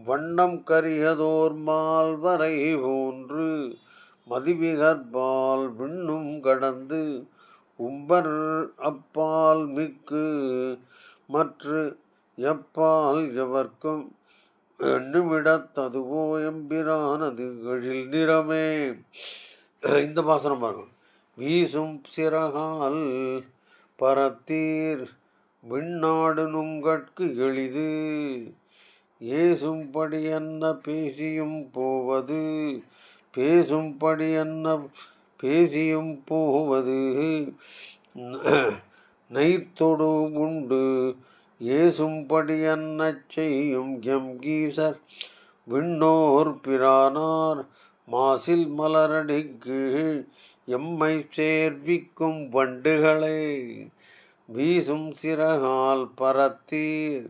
வண்ணம் கரியதோர் மால்வரை போன்று மதிவிகற்பால் விண்ணும் கடந்து உம்பர் அப்பால் மிக்கு மற்று எப்பால் எவர்க்கும் எண்ணுமிடத்ததுவோ எம்பிரானது எழில் நிறமே. இந்த பாசனம் பாருங்கள். வீசும் சிறகால் பரத்தீர் விண்ணாடு நுங்கட்கு எளிது ஏசும்படி என்ன பேசியும் போவது பேசும்படி என்ன பேசியும் போவது நெய்த்தொடு உண்டு ஏசும்படி என்ன செய்யும் எம் கீசர் விண்ணோர் பிரானார் மாசில் மலரடிக்கு எம்மை சேர்விக்கும் வண்டுகளை வீசும் சிறகால் பரத்தீர்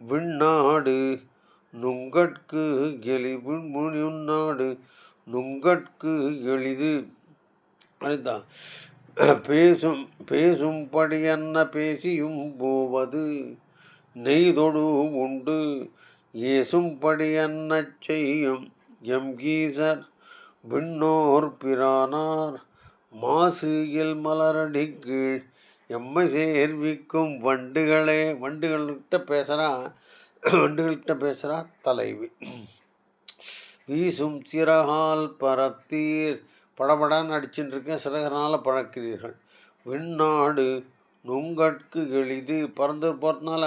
விண்ணாடு நுங்கட்கு முன்னாடு நுங்கட்கு எளிது. அதுதான் பேசும்படி என்ன பேசியும் போவது நெய்தொடு உண்டு ஏசும்படி என்ன செய்யும் எம் கீசர் விண்ணோர் பிரானார் மாசு இல் மலரடிக்கு எம்மை சேர்விக்கும் வண்டுகளே. வண்டுகள்கிட்ட பேசுகிறா தலைவி. வீசும் சிறகால் பரத்தீர் படபடான்னு அடிச்சுட்டு இருக்கேன், சிறகனால் பறக்கிறீர்கள். விண்ணாடு நுங்கட்கு எளிது பறந்து போகிறதுனால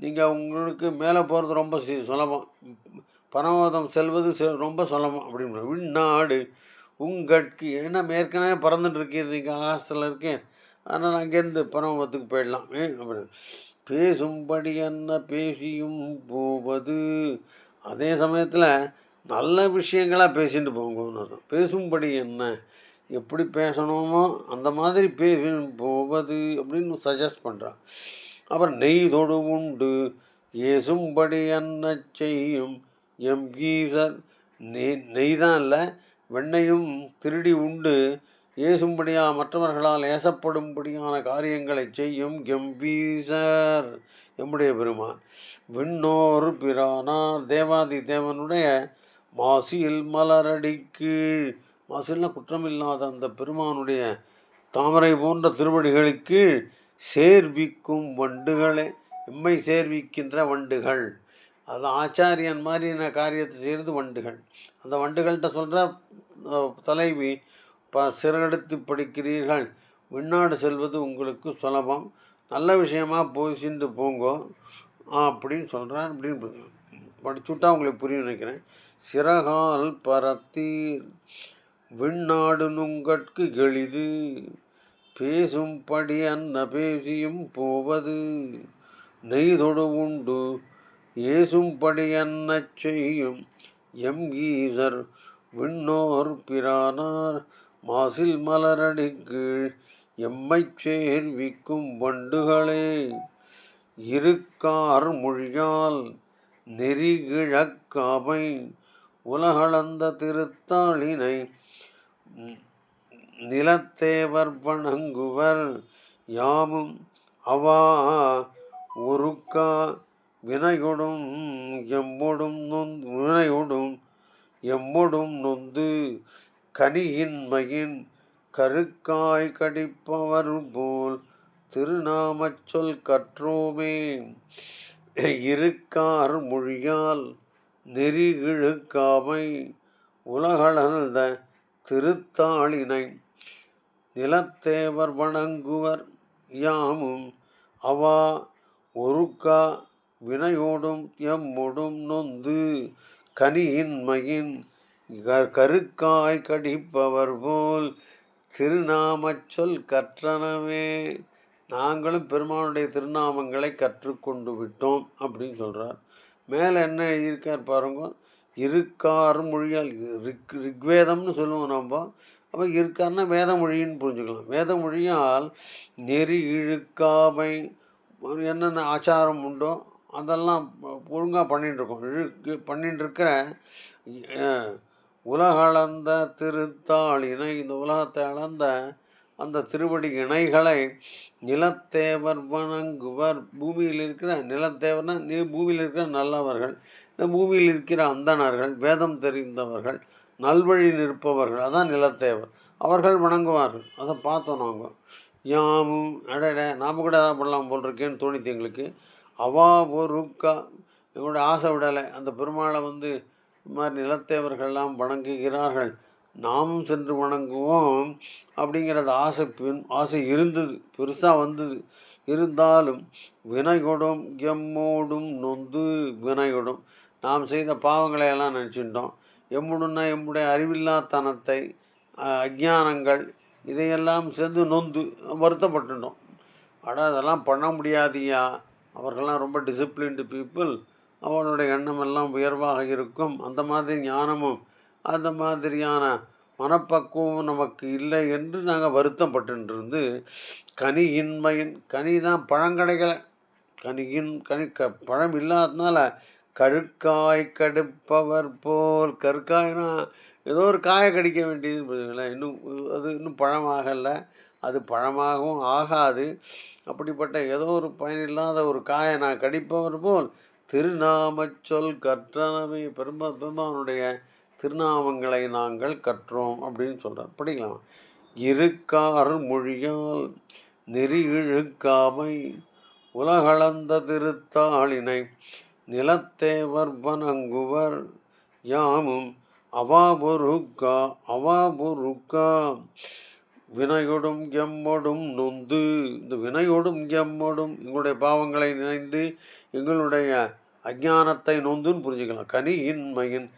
நீங்கள் உங்களுக்கு மேலே போகிறது ரொம்ப சுலபம், பரமோதம் செல்வது ரொம்ப சுலபம் அப்படின்னு. விண்ணாடு உங்கட்கு ஏன்னா ஏற்கனவே பறந்துட்டு இருக்கீங்க, நீங்கள் ஆகாசத்தில் இருக்கேன், அதனால் அங்கேருந்து பரமத்துக்கு போயிடலாம் அப்படின்னு. பேசும்படி என்ன பேசியும் போவது அதே சமயத்தில் நல்ல விஷயங்களாக பேசிட்டு போங்க. பேசும்படி என்ன எப்படி பேசணுமோ அந்த மாதிரி பேசி போவது அப்படின்னு சஜஸ்ட் பண்ணுறான். அப்புறம் நெய்தொடு உண்டு ஏசும்படி என்ன செய்யும் எம் கீசர் நெய் தான் இல்லை வெண்ணையும் திருடி உண்டு ஏசும்படியாக மற்றவர்களால் ஏசப்படும்படியான காரியங்களை செய்யும் கம்பீசர் எம்முடைய பெருமான். விண்ணோர் பிரானார் தேவாதி தேவனுடைய மாசில் மலரடிக்கு மாசில்னா குற்றமில்லாத அந்த பெருமானுடைய தாமரை போன்ற திருவடிகளுக்கு சேர்விக்கும் வண்டுகளே எம்மை சேர்விக்கின்ற வண்டுகள். அது ஆச்சாரியன் மாதிரி நான் காரியத்தை செய்கிறது வண்டுகள். அந்த வண்டுகள்கிட்ட சொல்கிற தலைவி சிறகெடுத்து படிக்கிறீர்கள், விண்ணாடு செல்வது உங்களுக்கு சுலபம், நல்ல விஷயமாக போய் சென்று போங்கோ அப்படின்னு சொல்கிறேன். அப்படின்னு படிச்சுட்டா உங்களுக்கு புரியும் நினைக்கிறேன். சிறகால் பரத்தீர் விண்ணாடு நுங்கட்கு எளிது பேசும்படி அன்ன பேசியும் போவது நெய்தொடு உண்டு ஏசும்படி என்ன செய்யும் எம் ஈசர் விண்ணோர் பிரானார் மாசில் மலரடிக்கு எம்மை சேர்விக்கும் வண்டுகளே. இருக்கார் மொழியால் நெறிகிழக்காமை உலகளந்த திருத்தாளினை நிலத்தேவர் வணங்குவர் யாமும் அவா ஒருக்கா வினையொடும் எம்மொடும் நொந்து கனியின்மையின் கருக்காய் கடிப்பவர் போல் திருநாமச் சொல் கற்றோமே. இருக்கார் மொழியால் நெறிகிழுக்காமை உலகளந்த திருத்தாளினை நிலத்தேவர் வணங்குவர் யாமும் அவா ஒருக்கா வினையோடும் எம்மொடும் நொந்து கனியின்மையின் கருக்காய் கடிப்பவர் போல் திருநாமச் சொல் கற்றனவே. நாங்களும் பெருமானுடைய திருநாமங்களை கற்றுக்கொண்டு விட்டோம் அப்படின்னு சொல்கிறார். மேலே என்ன எழுதியிருக்கார் பாருங்க. இருக்கார் மொழியால் ரிக்வேதம்னு சொல்லுவோம் நம்ம. அப்போ இருக்காருன்னா வேத மொழின்னு புரிஞ்சுக்கலாம். வேத மொழியால் நெறி இழுக்காமை என்னென்ன ஆச்சாரம் உண்டோ அதெல்லாம் ஒழுங்காக பண்ணிகிட்டு இருக்கிற உலகளந்த திருத்தாளினை இந்த உலகத்தை அளந்த அந்த திருவடி இணைகளை நிலத்தேவர் வணங்குவர். பூமியில் இருக்கிற நிலத்தேவர்னா பூமியில் இருக்கிற நல்லவர்கள், இந்த பூமியில் இருக்கிற அந்தணர்கள், வேதம் தெரிந்தவர்கள், நல்வழி நிற்பவர்கள், அதான் நிலத்தேவர். அவர்கள் வணங்குவார்கள். அதை பார்த்தோம் நாங்கள். யாமும் அடட நாம் கூட எதாவது பண்ணலாம் போல் இருக்கேன்னு தோணித்து எங்களுக்கு. அவா ஒருக்கா எங்களுடைய ஆசை விடலை. அந்த பெருமாளை இது மாதிரி நிலத்தேவர்கள்லாம் வணங்குகிறார்கள், நாமும் சென்று வணங்குவோம் அப்படிங்கிறது ஆசை இருந்தது, பெருசாக வந்தது. இருந்தாலும் வினைகொடும் எம்மோடும் நொந்து வினைகொடும், நாம் செய்த பாவங்களை எல்லாம் நினச்சிட்டோம். எம்முடுன்னா எம்முடைய அறிவில்லாத்தனத்தை, அஜ்ஞானங்கள், இதையெல்லாம் சேர்ந்து நொந்து வருத்தப்பட்டுட்டோம். அதெல்லாம் பண்ண முடியாதியா, அவர்கள்லாம் ரொம்ப டிசிப்ளின்டு பீப்புள், அவனுடைய எண்ணமெல்லாம் உயர்வாக இருக்கும். அந்த மாதிரி ஞானமும் அந்த மாதிரியான மனப்பக்குவமும் நமக்கு இல்லை என்று நாங்கள் வருத்தப்பட்டுருந்து கனியின்மையின், கனி தான் பழம் கிடைக்கலை, பழம் இல்லாததுனால கருக்காய் கடுப்பவர் போல், கருக்காய்னா ஏதோ ஒரு காயை கடிக்க வேண்டியது, இன்னும் பழமாகலை, அது பழமாகவும் ஆகாது. அப்படிப்பட்ட ஏதோ ஒரு பயனில்லாத ஒரு காயை நான் கடிப்பவர் போல் திருநாமச்சொல் கற்றனவே, பெருமானுடைய திருநாமங்களை நாங்கள் கற்றோம் அப்படின்னு சொல்கிறார். படிக்கலாம். இருக்கார் மொழியால் நெறி இழுக்காமை உலகளந்த திருத்தாளினை நிலத்தேவர் வணங்குவர் யாமும் அவாபொருக்கா வினையொடும் எம்மொடும் நொந்து. இந்த வினையோடும் எம்மொடும் எங்களுடைய பாவங்களை நினைந்து எங்களுடைய அஞ்ஞானத்தை நொந்துன்னு புரிஞ்சுக்கலாம். கனியின்மையின்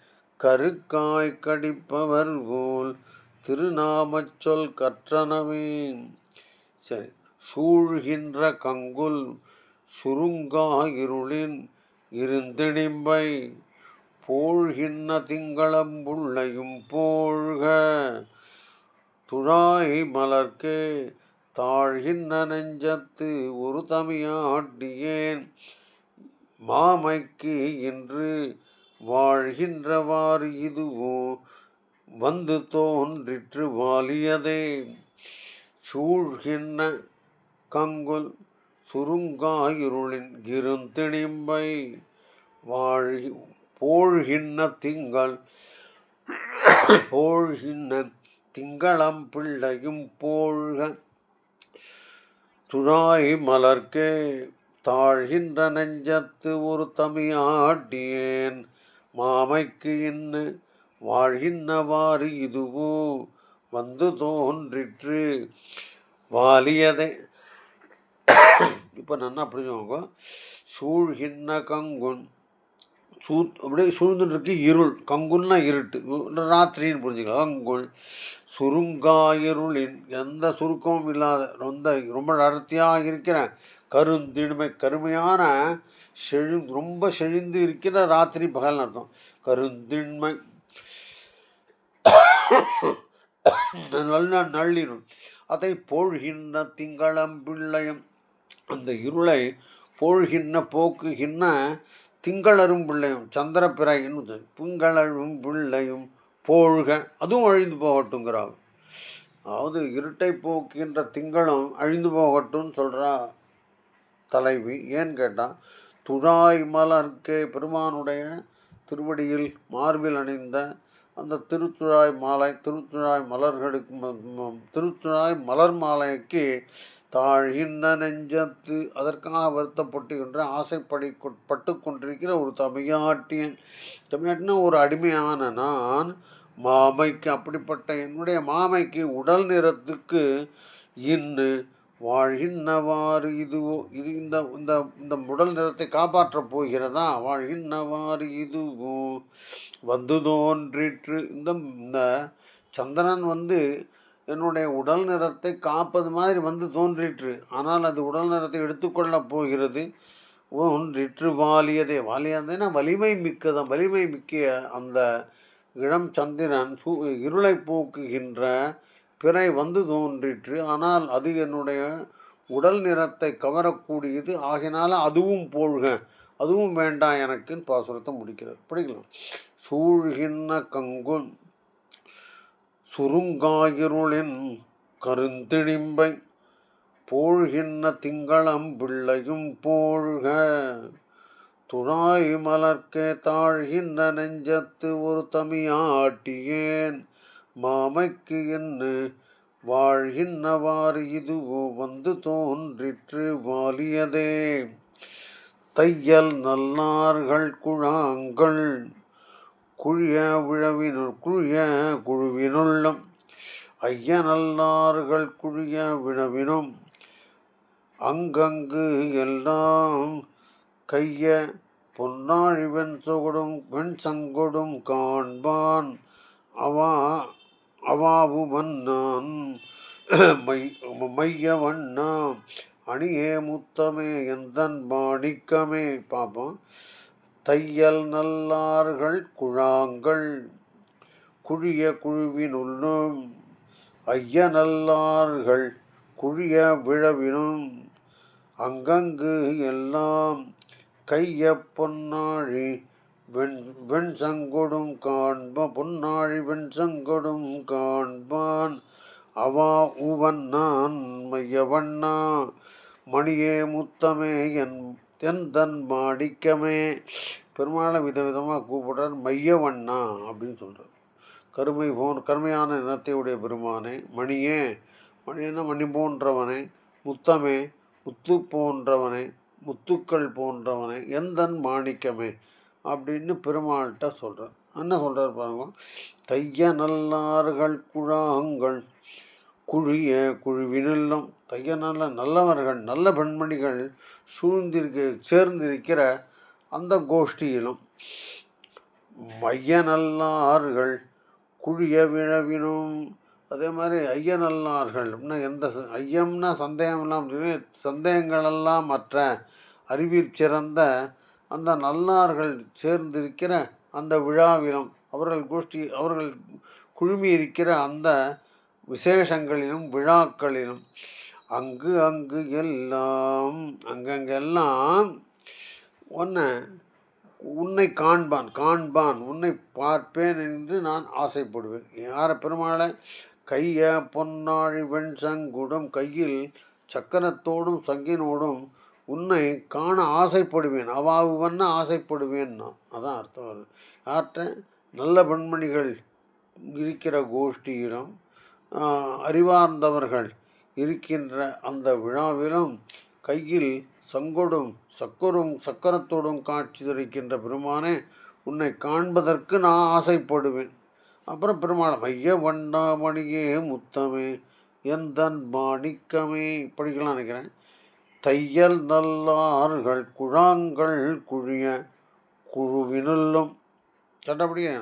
கருக்காய் கடிப்பவர் போல் திருநாமச்சொல் கற்றனவே. சரி. சூழ்கின்ற கங்குல் சுருங்கா இருளின் இருந்திடிம்பை போழ்கின்ற திங்களம்புள்ளையும் போழ்க துழாய் மலர்க்கே தாழ்கின்ற நெஞ்சத்து ஒரு தமியாட்டியேன் மாமைக்கு இன்று வாழ்கின்றவாறு இதுவோ வந்து தோன்றிற்று வாலியதே. சூழ்கின்ற கங்குல் சுருங்காயிருளின் இருந்திணிம்பை போழ்கின்ற திங்களம் பிள்ளையும் போழ்க துழாய் மலர்க்கே தாழ்கின்ற நெஞ்சத்து ஒரு தமியாட்டியேன் மாமைக்கு இன்னு வாழ்கின்றவாறு இதுவோ வந்து தோன்றிற்று வாலியதே. இப்போ நல்லா புரிஞ்சுக்கோங்க. சூழ்கின்ற கங்குன், அப்படியே சூழ்ந்துட்டு இருக்கு இருள், கங்குன்னா இருட்டு, ராத்திரின்னு புரிஞ்சுக்கலாம். கங்குல் சுருங்காயிருளின், எந்த சுருக்கமும் இல்லாத ரொம்ப அடர்த்தியாக இருக்கிற கருந்திடுமை, கருமையான ரொம்ப செழிந்து இருக்கிற ராத்திரி பகல்னு அர்த்தம். கருந்தின்மை நள்ளிருள், அதை போழ்கின்ற திங்களம் பிள்ளையும், அந்த இருளை போக்குகின்ற திங்களரும் பிள்ளையும், சந்திரப்பிறை திங்களரும் பிள்ளையும் போழ்க, அதுவும் அழிந்து போகட்டுங்கிறாங்க. அதாவது இருட்டை போக்குகின்ற திங்களும் அழிந்து போகட்டும்னு சொல்கிறா தலைவி. ஏன்னு கேட்டால், துழாய் மலர்க்கே, பெருமானுடைய திருவடியில் மார்பில் அணிந்த அந்த திருத்துழாய் மலர் மாலைக்கு தாழ்கின்ற நெஞ்சத்து, அதற்காக வருத்தப்பட்டுகின்ற ஆசைப்பட்டு கொண்டிருக்கிற ஒரு தமிழ்நாட்டினா ஒரு அடிமையான நான் மாமைக்கு, அப்படிப்பட்ட என்னுடைய மாமைக்கு உடல் நிறத்துக்கு இன்னு வாழ்கின்றவாறு இதுவோ, இது இந்த உடல் நிறத்தை காப்பாற்றப் போகிறதா, வாழ்கின்றவாறு இதுவோ வந்து தோன்றிற்று. இந்த சந்திரன் என்னுடைய உடல் நிறத்தை காப்பது மாதிரி வந்து தோன்றிற்று. ஆனால் அது உடல் நிறத்தை எடுத்துக்கொள்ளப் போகிறது. ஒன்றிற்று வாலியதே. வாலியதேனா வலிமை மிக்கதான். வலிமை மிக்க அந்த இளம் சந்திரன் இருளை போக்குகின்ற பிறை வந்து தோன்றிற்று. ஆனால் அது என்னுடைய உடல் நிறத்தை கவரக்கூடியது. ஆகினால அதுவும் போழ்க, அதுவும் வேண்டாம் எனக்குன்னு பாசுரத்தை முடிக்கிறார். படிக்கலாம். சூழ்கின்ற கங்குன் சுருங்காயிருளின் கருந்திணிம்பை போழ்கின்ற திங்களம் பிள்ளையும் போழ்க துழாய் மலர்க்கே தாழ்கின்ற நெஞ்சத்து ஒரு தமியாட்டியேன் மாமைக்கு என்ன வாழ்கின்றவாறு இதுவோ வந்து தோன்றிற்று வாலியதே. தையல் நல்லார்கள் குழாங்கள் குழிய குழுவினுள்ளும் ஐய நல்லார்கள் குழிய விழவினும் அங்கங்கு எல்லாம் கைய பொன்னாழி வெண் சங்கொடும் காண்பான் அவாவு மன்னான் மைய வண்ணா அணியே முத்தமே எந்தன் மாணிக்கமே. பாப்போம். தையல் நல்லார்கள் குழாங்கள் குழிய குழுவினுள்ளும் ஐய நல்லார்கள் குழிய விழவினும் அங்கங்கு எல்லாம் கைய பொன்னாழி வெண்சங்கொடும் பொன்னாழி வெண்சங்கொடும் காண்பான் அவா உவன்னான் மையவண்ணா மணியே முத்தமே எந்தன் மாணிக்கமே. பெருமாளை விதவிதமாக கூப்பிடுறார். மையவண்ணா அப்படின்னு சொல்கிறார். கருமையான நிறத்தையுடைய பெருமானே, மணியே, மணின்னா மணி போன்றவனே, முத்தமே, முத்து போன்றவனே, முத்துக்கள் போன்றவனே, எந்தன் மாணிக்கமே அப்படின்னு பெருமாள்கிட்ட சொல்கிறார். என்ன சொல்கிறார் பாருங்க. தைய நல்லார்கள் குழாங்கள் குழிய குழுவினுள்ளும் தைய நல்லவர்கள் நல்ல பெண்மணிகள் சேர்ந்திருக்கிற அந்த கோஷ்டியிலும் ஐய நல்லார்கள் குழிய விழவினும் அதே மாதிரி ஐய நல்லார்கள் அப்படின்னா எந்த ஐயம்னா சந்தேகம்லாம் அப்படின்னு சந்தேகங்களெல்லாம் மற்ற அறிவிற் சிறந்த அந்த நல்லார்கள் சேர்ந்திருக்கிற அந்த விழாவிலும் அவர்கள் குழுமி இருக்கிற அந்த விசேஷங்களிலும் விழாக்களிலும் அங்கு எல்லாம் அங்கங்கெல்லாம் உன்னை காண்பான் உன்னை பார்ப்பேன் என்று நான் ஆசைப்படுவேன். யாரை? பெருமாளை. கைய பொன்னாழி வெண்சங்குடம் கையில் சக்கரத்தோடும் சங்கினோடும் உன்னை காண ஆசைப்படுவேன். அவாவுவன்னா ஆசைப்படுவேன் நான். அதான் அர்த்தம் வருது. யார்கிட்ட? நல்ல பெண்மணிகள் இருக்கிற கோஷ்டியிலும் அறிவார்ந்தவர்கள் இருக்கின்ற அந்த விழாவிலும் கையில் சக்கரத்தோடும் காட்சி தரிக்கின்ற பெருமானே உன்னை காண்பதற்கு நான் ஆசைப்படுவேன். அப்புறம் பெருமாள் மைய வண்டாமணியே முத்தமே எந்தன் மாணிக்கமே படிக்கலாம் நினைக்கிறேன். தையல் நல்லார்கள் குழாங்கள் குழிய குழுவினுள்ளும் சட்டப்படியே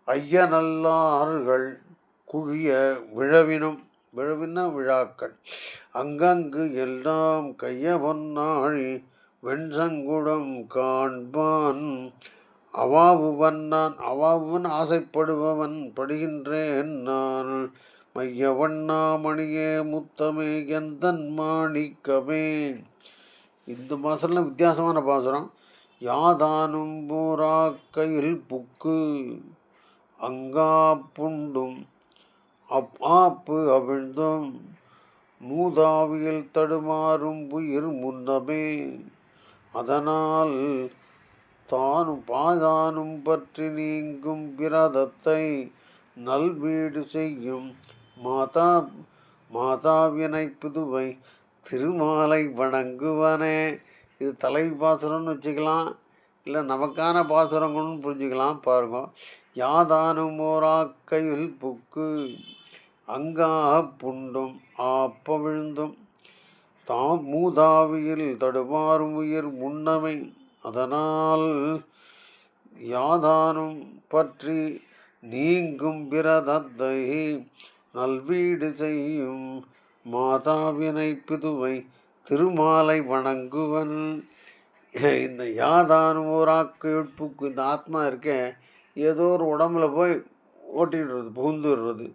ஐய நல்லார்கள் குழிய விழவினா விழாக்கள் அங்கங்கு எல்லாம் கைய பொன்னாழி வெண்சங்குடம் காண்பான் அவாவுவன் ஆசைப்படுபவன் படுகின்றேன் நான் மையவண்ணா மணியே முத்தமே எந்தன் மாணிக்கமே. இந்த பாசனம் வித்தியாசமான பாசுரம். யாதானும் பூரா கையில் புக்கு அங்கா புண்டும் ஆப்பு அவிழ்ந்தும் மூதாவியில் தடுமாறும் உயிர் முன்னமே அதனால் பாதானும் பற்றி நீங்கும் விரதத்தை நல்வீடு செய்யும் மாதாவினை புதுவை திருமாலை வணங்குவனே. இது தலைவி பாசுரம்னு வச்சுக்கலாம், இல்லை நமக்கான பாசுரங்கள்னு புரிஞ்சுக்கலாம். பாருங்க. யாதானும் ஓராக்கையில் புக்கு அங்கா புண்டும் ஆப்ப விழுந்தும் மூதாவியில் தடுமாறும் உயிர் முன்னமை அதனால் யாதானும் பற்றி நீங்கும் விரதத்தை நல்வீடு செய்யும் மாதாவினை புதுவை திருமாலை வணங்குவன். இந்த யாதானும் ஓராக்கையுட்புக்கு இந்த ஆத்மா இருக்க ஏதோ ஒரு உடம்புல போய் ஓட்டிடுறது, புகுந்துடுறது.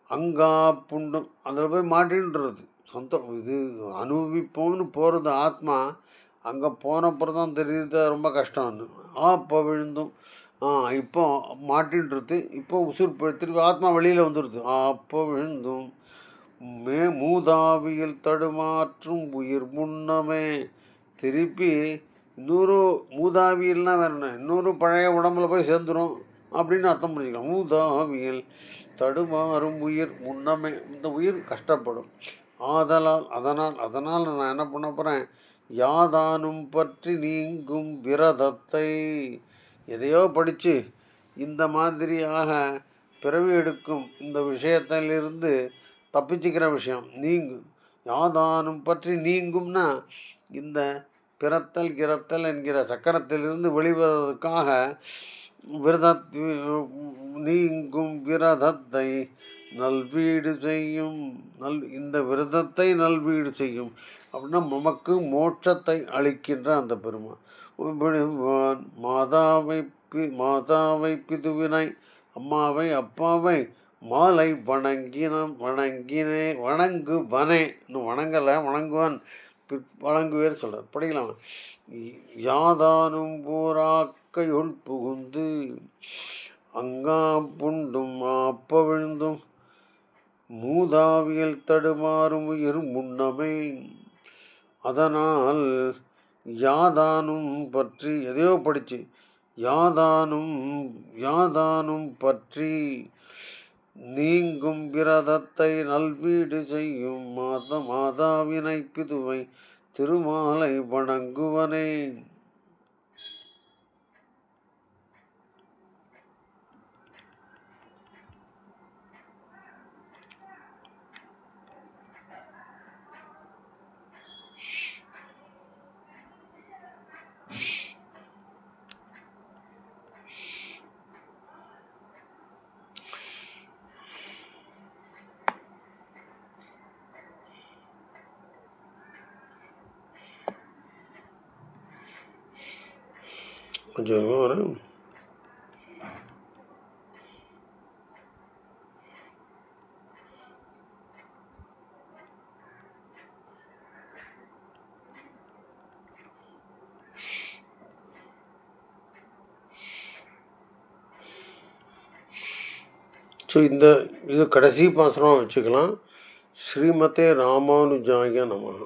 அங்கா புண்டும் அதில் போய் மாட்டின்றது. சொந்தம் இது அனுபவிப்போம்னு போகிறது ஆத்மா. அங்கே போனப்புறம் தான் தெரியுது ரொம்ப கஷ்டம்னு. அப்போ விழுந்தும் இப்போ மாட்டின்றது. இப்போ உசுர் திருப்பி ஆத்மா வெளியில் வந்துடுது. அப்போ விழுந்தும் மூதாவியில் தடுமாற்றும் உயிர் முன்னமே. திருப்பி இன்னொரு மூதாவியல்னா வேற என்ன, இன்னொரு பழைய உடம்புல போய் சேர்ந்துடும் அப்படின்னு அர்த்தம் பண்ணிக்கலாம். மூதாவியல் தடுமாறும் உயிர் முன்னமே, இந்த உயிர் கஷ்டப்படும். அதனால் நான் என்ன பண்ண போகிறேன், யாதானும் பற்றி நீங்கும் விரதத்தை, எதையோ படித்து இந்த மாதிரியாக பிறவி எடுக்கும் இந்த விஷயத்திலிருந்து தப்பிச்சுக்கிற விஷயம் நீங்கும். யாதானும் பற்றி நீங்கும்னா இந்த பிறத்தல் கிறத்தல் என்கிற சக்கரத்திலிருந்து வெளிவருவதற்காக நீங்கும் விரதத்தை நல்வீடு செய்யும். இந்த விரதத்தை நல்வீடு செய்யும் அப்படின்னா நமக்கு மோட்சத்தை அளிக்கின்ற அந்த பெருமான். மாதாவை பிதுவினை, அம்மாவை அப்பாவை மாலை வணங்குவனே. இன்னும் வணங்கலை, வணங்குவான் வழங்குவேர் சொல்கிறார். படிக்கலாம். யாதானும் போராக்கையுள் புகுந்து அங்கா புண்டும் ஆப்ப விழுந்தும் மூதாவியல் தடுமாறும் உயிர் முன்னமே. அதனால் யாதானும் பற்றி, எதையோ படிச்சு யாதானும் பற்றி நீங்கும் விரதத்தை நல்வீடு செய்யும் மாதாவினை பிதுவை திருமாலை வணங்குவனே. கொஞ்சம் வரும். ஸோ இது கடைசி பாசனம் வச்சுக்கலாம். ஸ்ரீமதே ராமானுஜாய நமஹ.